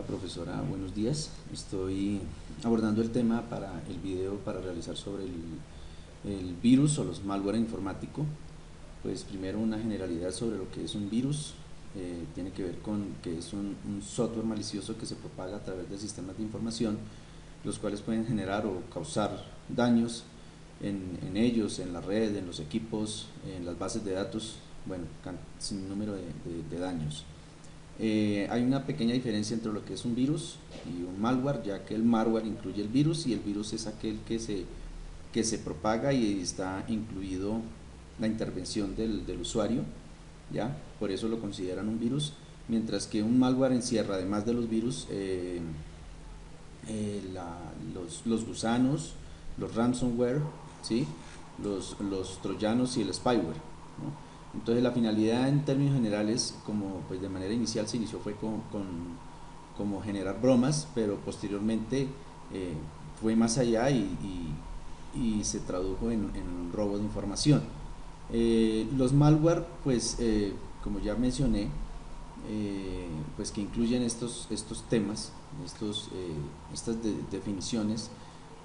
Hola profesora, buenos días. Estoy abordando el tema para el video para realizar sobre el virus o los malware informático. Pues primero una generalidad sobre lo que es un virus. Tiene que ver con que es un software malicioso que se propaga a través de sistemas de información, los cuales pueden generar o causar daños en ellos, en la red, en los equipos, en las bases de datos, bueno, sin número de daños. Hay una pequeña diferencia entre lo que es un virus y un malware, ya que el malware incluye el virus y el virus es aquel que se propaga y está incluido la intervención del usuario, ¿ya? Por eso lo consideran un virus, mientras que un malware encierra, además de los virus, los gusanos, los ransomware, ¿sí? Los troyanos y el spyware, ¿no? Entonces la finalidad en términos generales, como pues de manera inicial se inició fue como generar bromas, pero posteriormente fue más allá y se tradujo en robo de información. Los malware, pues como ya mencioné, pues que incluyen estos temas, estas definiciones,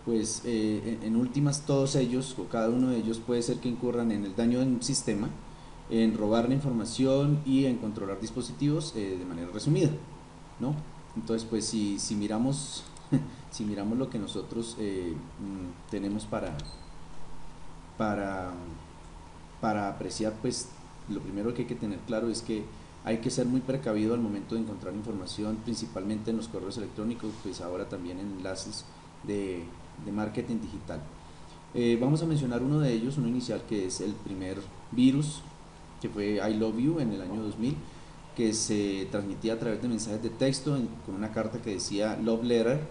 pues en últimas todos ellos o cada uno de ellos puede ser que incurran en el daño de un sistema, en robar la información y en controlar dispositivos de manera resumida, ¿no? Entonces, pues si miramos, si miramos lo que nosotros tenemos para, para apreciar, pues lo primero que hay que tener claro es que hay que ser muy precavido al momento de encontrar información, principalmente en los correos electrónicos, pues ahora también en enlaces de marketing digital. Vamos a mencionar uno de ellos, uno inicial, que es el primer virus, que fue I Love You en el año 2000, que se transmitía a través de mensajes de texto con una carta que decía Love Letter,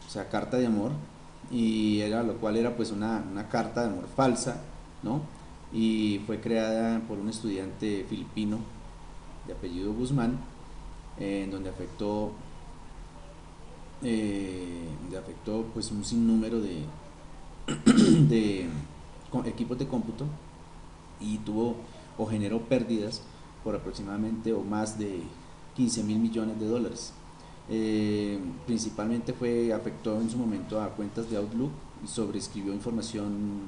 o sea, carta de amor, y era lo cual era pues una carta de amor falsa, ¿no? Y fue creada por un estudiante filipino de apellido Guzmán, en donde afectó pues un sinnúmero de equipos de cómputo y tuvo o generó pérdidas por aproximadamente o más de 15.000 millones de dólares. Principalmente afectó en su momento a cuentas de Outlook y sobreescribió información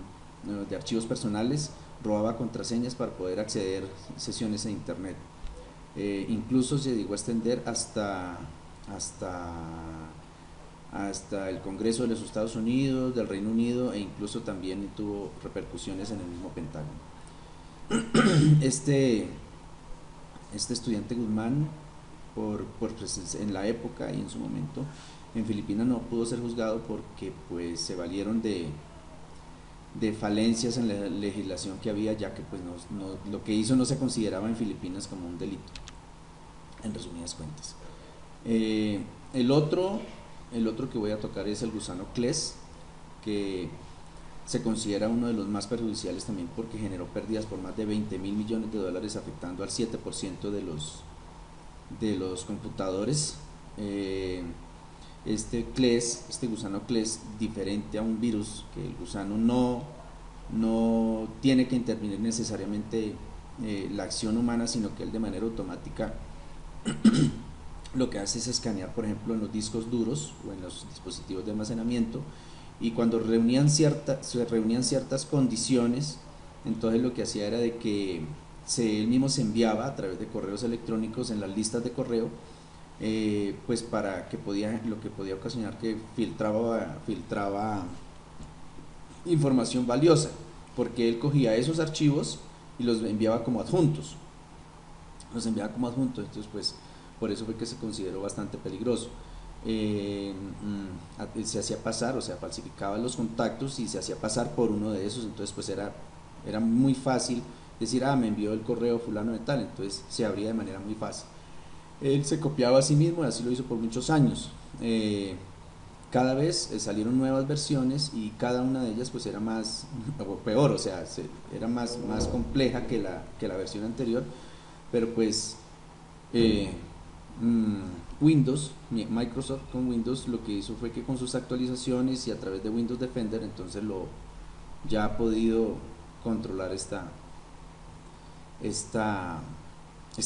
de archivos personales, robaba contraseñas para poder acceder a sesiones en internet. Incluso se llegó a extender hasta, hasta el Congreso de los Estados Unidos, del Reino Unido, e incluso también tuvo repercusiones en el mismo Pentágono. Este, este estudiante Guzmán, pues, en la época y en su momento, en Filipinas no pudo ser juzgado porque pues se valieron de falencias en la legislación que había, ya que pues lo que hizo no se consideraba en Filipinas como un delito, en resumidas cuentas. Eh, el, otro, el otro que voy a tocar es el gusano CLES, que se considera uno de los más perjudiciales también porque generó pérdidas por más de 20.000 millones de dólares, afectando al 7% de los computadores. Este gusano CLES, diferente a un virus, que el gusano no tiene que intervenir necesariamente la acción humana, sino que él de manera automática lo que hace es escanear, por ejemplo, en los discos duros o en los dispositivos de almacenamiento, y cuando se reunían ciertas condiciones, entonces lo que hacía era de que él mismo se enviaba a través de correos electrónicos en las listas de correo, pues para que lo que podía ocasionar que filtraba información valiosa, porque él cogía esos archivos y los enviaba como adjuntos, entonces pues por eso fue que se consideró bastante peligroso. Se hacía pasar, o sea, falsificaba los contactos y se hacía pasar por uno de esos, entonces pues era muy fácil decir, me envió el correo fulano de tal, entonces se abría de manera muy fácil. Él se copiaba a sí mismo y así lo hizo por muchos años. Cada vez salieron nuevas versiones y cada una de ellas pues era más, o peor, o sea, era más compleja que la versión anterior, pero pues eh, Microsoft con Windows lo que hizo fue que con sus actualizaciones y a través de Windows Defender entonces ya ha podido controlar esta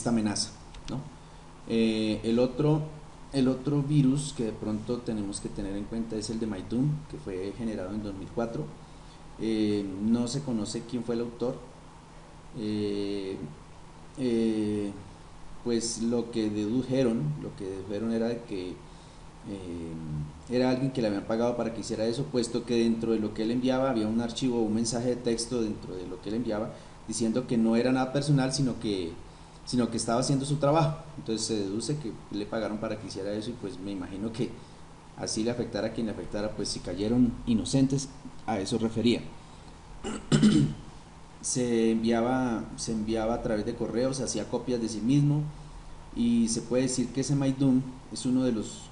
amenaza, ¿no? El otro el otro virus que de pronto tenemos que tener en cuenta es el de Maidum, que fue generado en 2004. No se conoce quién fue el autor. Eh, eh, pues lo que dedujeron era de que era alguien que le habían pagado para que hiciera eso, puesto que dentro de lo que él enviaba había un archivo, un mensaje de texto dentro de lo que él enviaba, diciendo que no era nada personal, sino que estaba haciendo su trabajo. Entonces se deduce que le pagaron para que hiciera eso y pues me imagino que así le afectara a quien le afectara, pues si cayeron inocentes, a eso refería. Se enviaba a través de correo, se hacía copias de sí mismo y se puede decir que ese Maidum es uno de los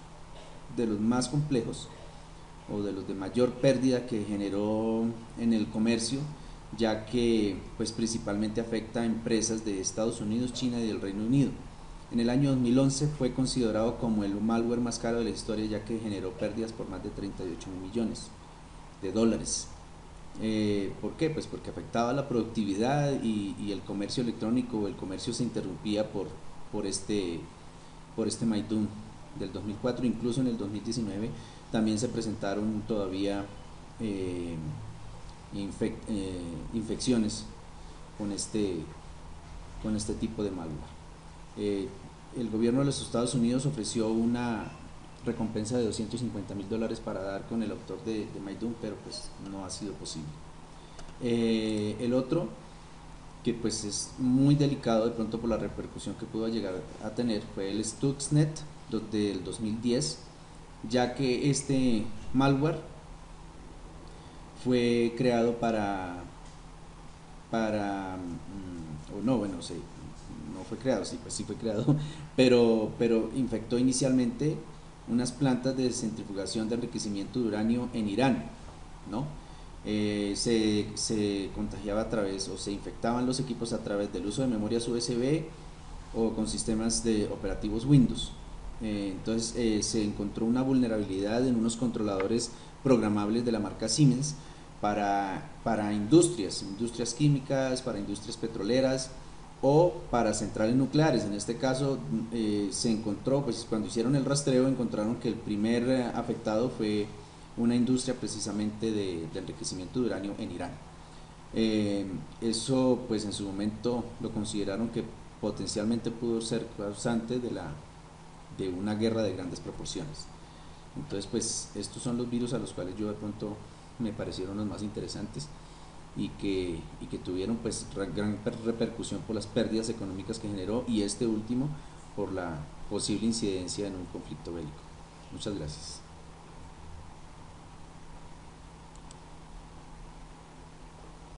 más complejos o de los de mayor pérdida que generó en el comercio, ya que pues principalmente afecta a empresas de Estados Unidos, China y del Reino Unido. En el año 2011 fue considerado como el malware más caro de la historia, ya que generó pérdidas por más de 38 mil millones de dólares. ¿Por qué? Pues porque afectaba la productividad y el comercio electrónico, el comercio se interrumpía por este, por este Maidun del 2004. Incluso en el 2019 también se presentaron todavía eh, infecciones con con este tipo de malware. Eh, el gobierno de los Estados Unidos ofreció una recompensa de $250.000 para dar con el autor de Maidum, pero pues no ha sido posible. El otro, que pues es muy delicado de pronto por la repercusión que pudo llegar a tener, fue el Stuxnet del 2010, ya que este malware fue creado o no, bueno, sí, no fue creado, sí, pues sí fue creado, pero infectó inicialmente unas plantas de centrifugación de enriquecimiento de uranio en Irán, ¿no? Se contagiaba a través, o se infectaban los equipos a través del uso de memorias USB o con sistemas de operativos Windows. Se encontró una vulnerabilidad en unos controladores programables de la marca Siemens para industrias químicas, para industrias petroleras o para centrales nucleares. En este caso se encontró, pues cuando hicieron el rastreo encontraron que el primer afectado fue una industria precisamente de enriquecimiento de uranio en Irán. Eso pues en su momento lo consideraron que potencialmente pudo ser causante de una guerra de grandes proporciones. Entonces pues estos son los virus a los cuales yo de pronto me parecieron los más interesantes y que tuvieron pues gran repercusión por las pérdidas económicas que generó, y este último por la posible incidencia en un conflicto bélico. Muchas gracias.